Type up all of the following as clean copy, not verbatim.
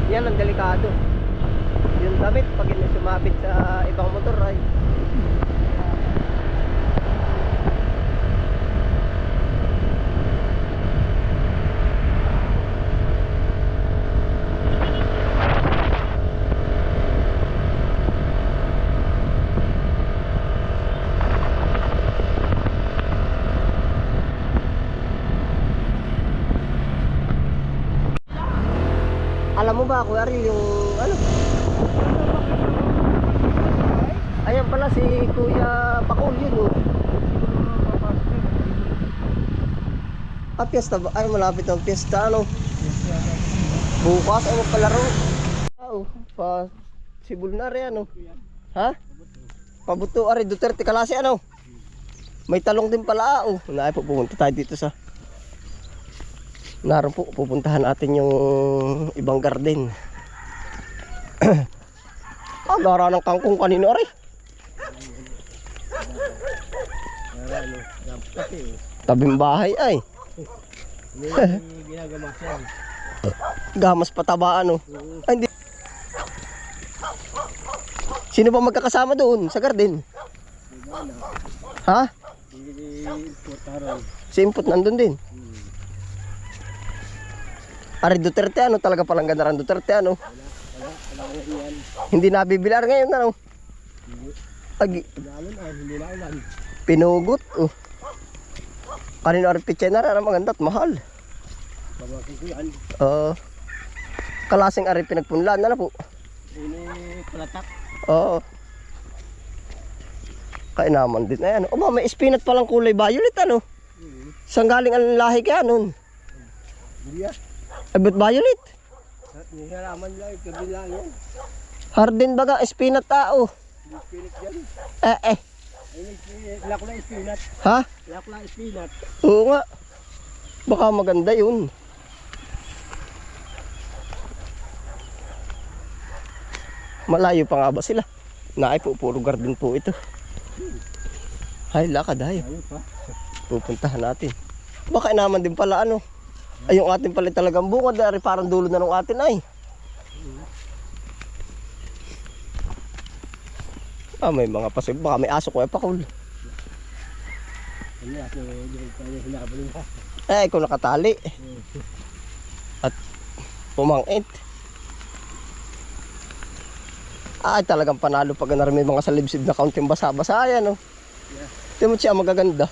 Yan ang delikado. Yung damit pag hindi sumabit sa ibang motor ay alam mo ba Kuya Ari yung ano? Ayan pala si Kuya Pakul yun oh. Ah, piyesta ba? Ay malapit ang piyesta ano? Bukas ay magpalaro. Oo, pa sibul na rin ano? Ha? Pabuto Ari Duterte kalase ano? May talong din pala oh. Naay po pumunta tayo dito sa naroon po, pupuntahan natin yung ibang garden. Ah, gara ng kangkong kanino ari. Tabing bahay ay. Gamas patabaan oh. Ay, hindi. Sino ba magkakasama doon sa garden? Ha? Si Imput nandun din. Ari Duterte ano talaga palang ganda rin Duterte ano. Hindi nabibilar ngayon ano. Agi. Pinugot oh. Kanino ari pitchenara ang maganda at mahal. Kalaseng ari pinagpunlan na po. Ini palatak. Oo. Kainaman din ayan. Oh, may spinach palang kulay violet ano. Saan galing ang lahi kaya nun? Dia. Abot violet. Nihiraman lang kabila yan. Hardin baga spinach tao. Spinach yan. Eh. Lako lang spinach. Ha? Lako lang spinach. Oo nga. Baka maganda yun. Malayo pa nga ba sila? Naay po, puro garden po ito. Hay, lakad hay. Pupuntahan natin. Baka naman din pala ano. Ay, yung atin pala talagang bungad. Dari parang dulo na ng atin ay. Ah, may mga pasig. Baka may aso Kuya Pakul. Eh, ikaw nakatali. At pumangit. Ay, talagang panalo pag may mga salibsib na kaunting basa-basa. Ayan, oh. Tingnan mo siya, magaganda.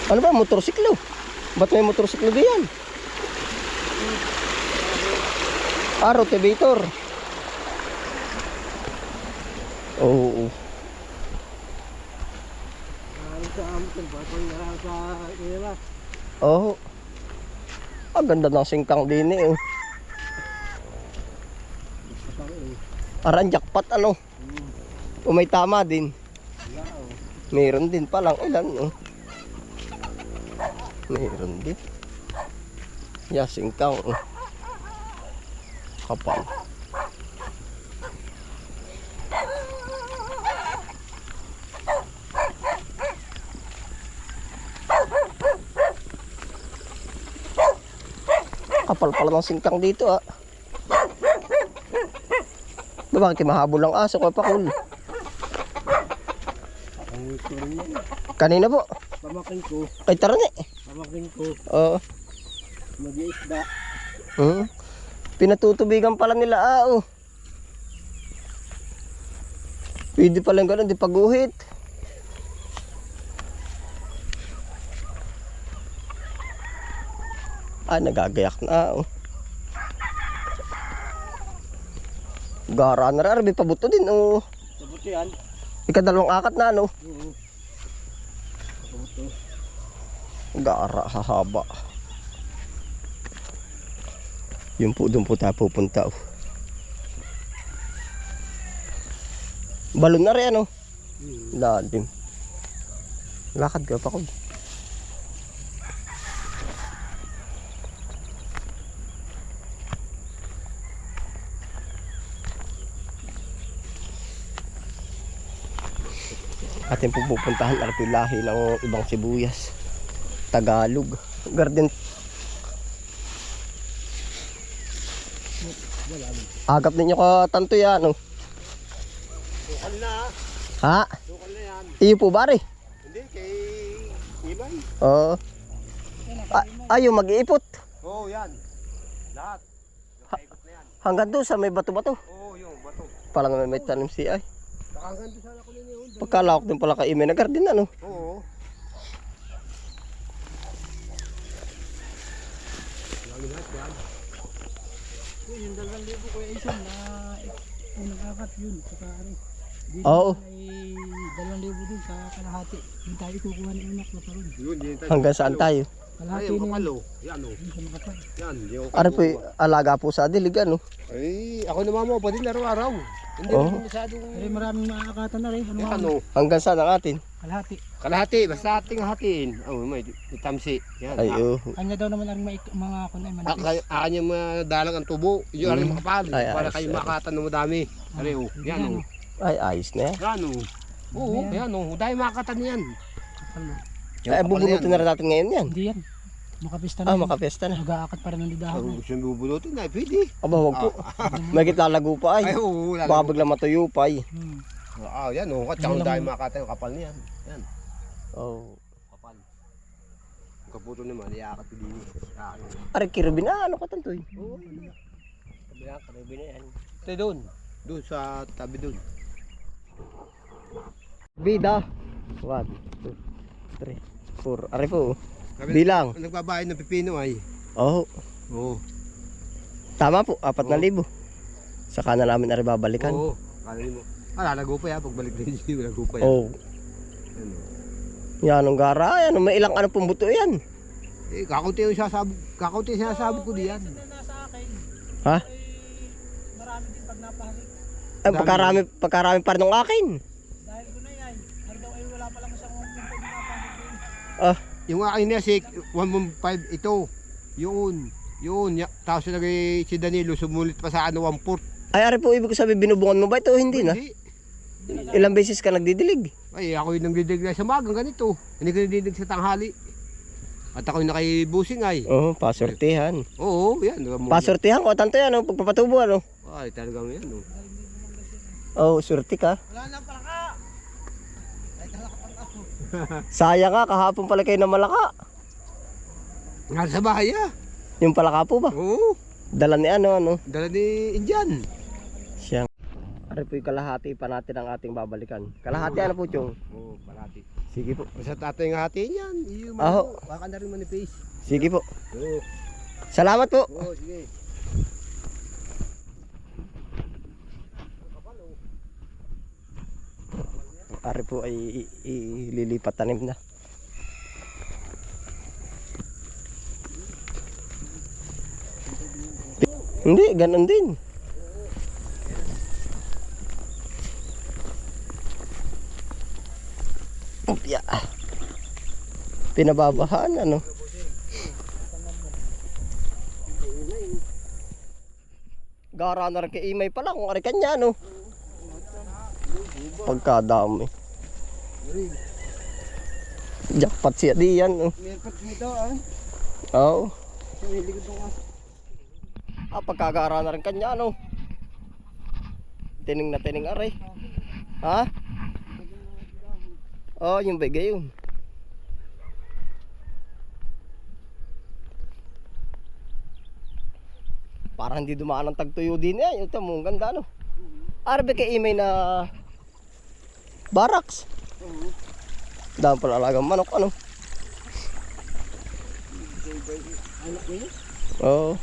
Ano ba, motorsiklo? Ba't may motorsiklo diyan? Ah, rotivator. Oo. Oo. Ang ganda ng singkang din eh. Oh. Parang jackpot ano. O may tama din. Meron din palang ilan oh. Meron din. Yeah, singkang oh. Kapal. Kapal pala ng singkang dito ah. Bakit mahabol ang aso Kuya Pakul? Kanina po? Pamakin ko. Kay Tarani. Pamakin ko. Oo. Mag-iisda. Pinatutubigan pala nila oh. Pwede pala yung ganun, di paguhit. Ah, nagagayak na oh. Gara na rin, may pabuto din oh. Pabuto yan. Ikadalawang akat na ano. Pabuto. Gara, hahaba. Yun po, doon po tayo pupunta oh. Balon na rin ano. Lalim. Lakad ka pa ko. Atin po pupuntahan artilahi ng ibang sibuyas. Tagalog. Garden. Agap ninyo ka tanto yan, oh. Lokal na. Ha? Lokal na yan. Iyo po bari. Hindi, kay Ibay. Oo. Yung mag-iipot. Oo, yan. Lahat. Nakaikot na yan. Hanggang doon sa may bato-bato. Oo, yung bato. Palang may tanim si ay. Nakanggan doon sana ko na yun. Pagkalawak din pala kay Ime na garden, ano? Oo. Lagi lahat yan. Yung 2,000 Kuya Ison na nag-akat yun sa kari. Oo. Ay 2,000 dun sa kalahati. Yung tayo kukuha ni anak na parang. Yun, yun. Hanggang saan tayo? Kalahati Ay, na kapal, yun. oh. Yan, oh. Yung sa makapal. Yan, di ako. Ano po, alaga po sa dilig, ano? Ay, ako naman mo pa din araw-araw. Hindi Oo. rin masyadong... Pero maraming maakatan na rin. Ano Yan, ano? oh. Hanggang saan ang atin? Kalahati. Kalahati, basta ating hatiin. Oh, may tamsi. Yan. Ay, oh. Kanya daw naman ang mga kunay manipis. Akan yung madalang ang tubo. Yung aring makapal. Ay, Para ayos, kayo ayos. makatan ng madami. Ari, oh. Yan, oh. Ay, ayos na yan. Yan, oh. Oo, yan, oh. Dahil makatan yan. Kapal na. Ay, bubunutin na rin natin ngayon yan. Hindi yan. Makapista na. Ah, yun. makapiesta na. Mag-aakat pa rin ng Kung lidahan. gusto nyo bubulutin, ay pwede. Aba, wag po. May lalago pa ay. Ay, oo. Baka biglang matuyo pa ay. Yan, oh. At saka dahil makatan yung kapal niyan. Yan. Oh. Kapal. Yung kaputo naman, iyakat ko din. Ari, kirubin na, ano ka tantoy? Oo, kabilang karibin na yan. Ito doon. Doon sa tabi doon. Bida. 1, 2, 3, 4. Ari po. Bilang. Ang nagbabayad ng pipino ay. Oh. Oo. Tama po, 4,000. Saka na namin ari babalikan. Oo. Kala mo. Lalago pa yan. Pagbalik din siya, lalago pa yan. Oh. Yan, oh. Yan ang gara. Yan, may ilang ano pong buto yan. Eh, kakunti yung sinasabi ko diyan. Nasa akin. Ha? Marami din pag napahalik. Ay, pagkarami pa rin ng akin. Dahil ko na yan. Ano daw ay wala pa lang isang punto din napahalik. Ah, Yung akin niya, 1.5 ito. Yun. Tapos nagay si Danilo, sumulit pa sa ano, 1/4. ay ari po, ibig ko sabihin binubungan mo ba ito? Hindi na. Hindi. Ilang beses ka nagdidilig? Ay, ako yung nagdidig na sa magang ganito. Hindi ko nagdidig sa tanghali. At ako yung nakibusing ay. Oo, pasortihan. Oo, yan. Pasortihan ko, tanto yan, oh, pagpapatubo, ano? Ay, talagang yan. Oh. Oo, surti ka. Wala na pala ka. Ay talaga pang ako. Sayang ka, kahapon pala kayo na malaka. Nga sa bahay ah. Yung palaka po ba? Oo. Dala ni ano? Dala ni Indian. Siyang. Ari po yung kalahati pa natin ang ating babalikan. Kalahati ano po, Chong? Oo, palati. Sige po. Basta tatay ng hati niyan. Yung Aho. baka na rin manipis. Sige po. Oo. Salamat po. Oo, sige. Ari po ay ililipat tanim na. Hindi, ganun din. Opya. Pinababahan ano. Gara na rin kay Imay pala kung ari kanya no. Pagkadami. Jackpot siya di yan no. Meron nito ah. Oo. Sa likod ng aso. Pagkagara na rin kanya ano. Tining na tining aray. Ha? Oh, yung bigay yun. Parang hindi dumaan ang tagtuyo din eh. Ito mo, ang ganda no. Arabe kay Imay na barracks. Dahil pala alagang manok ano. Oo.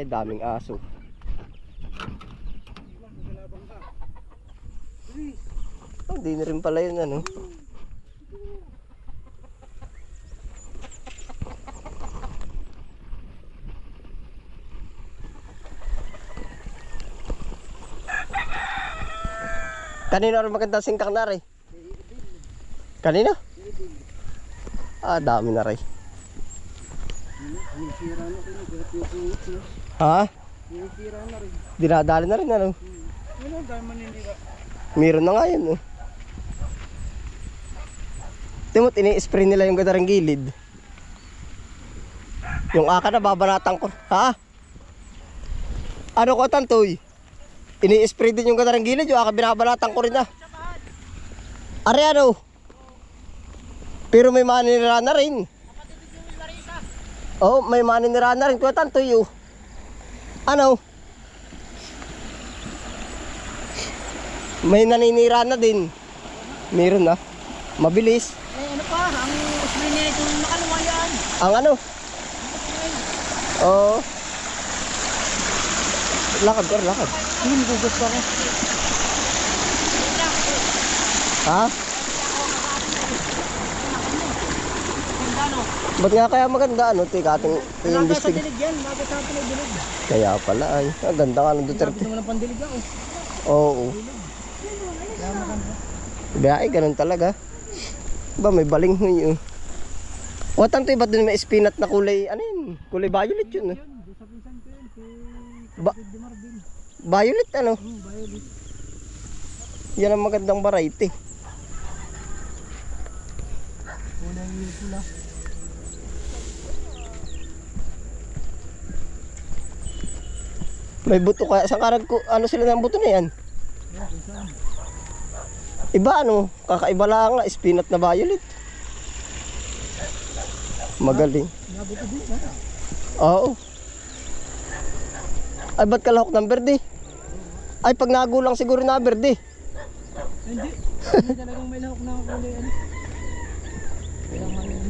Daming aso. Hindi na rin pala yun ano. Kanino rin maganda singkak na rin? Kanino? Dami na rin. Ha? Dinadali na rin ano? Ano dahil man hindi ka. Meron na nga yun oh. Timot, ini-spray nila yung gadarang gilid. Yung aka na babanatan ko. Ha? Ano ko tantoy? Ini-spray din yung gadarang gilid, yung aka binabanatan ko rin na. Are ano? Pero may maninira na rin. Oh, may maninira na rin. Kuya tantoy oh. Ano? May naninira na din. Meron na. Mabilis. Ano pa? Ang spray niya itong nakaluwa yan. Ang ano? Oo. Lakad ko, lakad. Hindi mo gusto ko. Ha? Ba't nga kaya maganda ano? Teka, ating Sa i-investigate. dilig yan. Bago sa atin ay dilig. Kaya pala ay. Ang ganda nga ng Sabi Duterte. naman ang pandilig ako. Oo. Biyahe, ganun talaga. Ba, may baling ho yun. O, tanto iba dun may spinat na kulay, ano yun? Kulay violet yun. Yun, doon sa pinsan ko yun. Si Ba- Kapitid de Marvin. Violet ano? Violet. Yan ang magandang variety. Unang pula. May buto kaya. Sa karag ko, ano sila ng buto na yan? Yan, kung saan. Iba ano? Kakaiba lang nga, spinat na violet. Magaling. Nabuto din na. Oo. Ay, ba't kalahok ng berde? Ay, pag nagulang siguro na berde. Hindi. Hindi talagang may lahok na kulay ano. Kaya nga yung